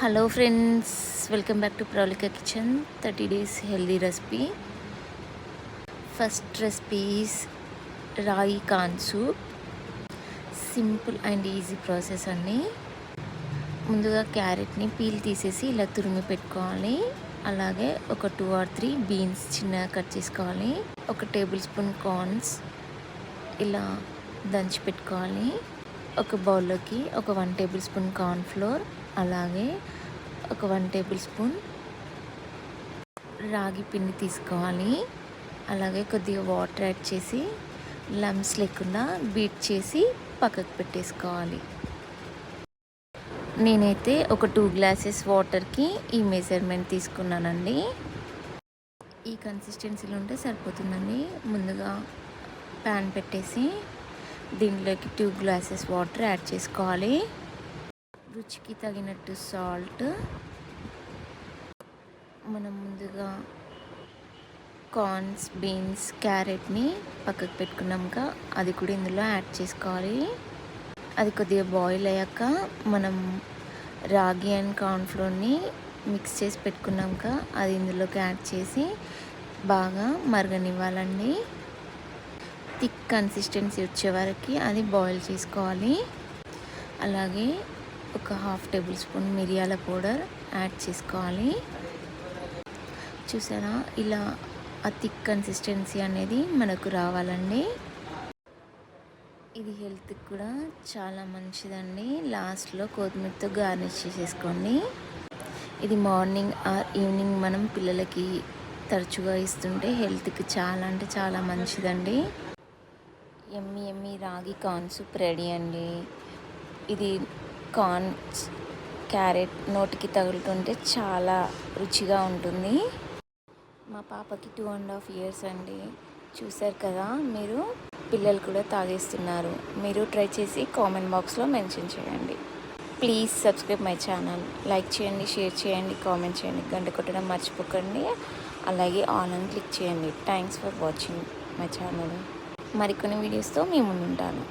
Hello friends, welcome back to Pravalika kitchen 30 days healthy recipe. First recipe is ragi corn soup. Simple and easy process అండి. ముందుగా క్యారెట్ని peel తీసేసి ఇలా తురిమి పెట్టుకోవాలి. అలాగే ఒక 2 or 3 బీన్స్ చిన్నగా కట్ చేసుకోవాలి. ఒక టేబుల్ స్పూన్ కార్న్స్ ఇలా దంచి పెట్టుకోవాలి. ఒక బౌల్లోకి ఒక 1 టేబుల్ స్పూన్ కార్న్ ఫ్లోర్, అలాగే ఒక 1 టేబుల్ స్పూన్ రాగి పిండి తీసుకోవాలి. అలాగే కొద్దిగా వాటర్ యాడ్ చేసి లమ్స్ లేకుండా బీట్ చేసి పక్కకు పెట్టేసుకోవాలి. నేనైతే ఒక 2 glasses వాటర్కి ఈ మెజర్మెంట్ తీసుకున్నానండి. ఈ కన్సిస్టెన్సీలో ఉంటే సరిపోతుందండి. ముందుగా ప్యాన్ పెట్టేసి దీనిలోకి 2 glasses వాటర్ యాడ్ చేసుకోవాలి. రుచికి తగినట్టు సాల్ట్. మనం ముందుగా కార్న్స్, బీన్స్, క్యారెట్ని పక్కకు పెట్టుకున్నాక అది కూడా ఇందులో యాడ్ చేసుకోవాలి. అది కొద్దిగా బాయిల్ అయ్యాక మనం రాగి అండ్ కార్న్ఫ్లోర్ని మిక్స్ చేసి పెట్టుకున్నాక అది ఇందులోకి యాడ్ చేసి బాగా మరగనివ్వాలండి. థిక్ కన్సిస్టెన్సీ వచ్చే వరకు అది బాయిల్ చేసుకోవాలి. అలాగే ఒక 1/2 టేబుల్ స్పూన్ మిరియాల పౌడర్ యాడ్ చేసుకోవాలి. చూసారా, ఇలా ఆ థిక్ కన్సిస్టెన్సీ అనేది మనకు రావాలండి. ఇది హెల్త్కి కూడా చాలా మంచిదండి. లాస్ట్లో కొత్తిమీరతో గార్నిష్ చేసేసుకోండి. ఇది మార్నింగ్ ఆర్ ఈవినింగ్ మనం పిల్లలకి తరచుగా ఇస్తుంటే హెల్త్కి చాలా అంటే చాలా మంచిదండి. ఎమ్మి ఎమ్మి రాగి కార్న్ సూప్ రెడీ అండి. ఇది కార్న్స్, క్యారెట్ నోటికి తగులుతుంటే చాలా రుచిగా ఉంటుంది. మా పాపకి 2.5 years అండి. చూశారు కదా మీరు, పిల్లలు కూడా తాగేస్తున్నారు. మీరు ట్రై చేసి కామెంట్ బాక్స్లో మెన్షన్ చేయండి. Please subscribe my channel. Like చేయండి, షేర్ చేయండి, కామెంట్ చేయండి, గంట కొట్టడం మర్చిపోకండి. అలాగే ఆల్ అని క్లిక్ చేయండి. Thanks for watching my channel. మరికొన్ని వీడియోస్తో మీ ముందు ఉంటాను.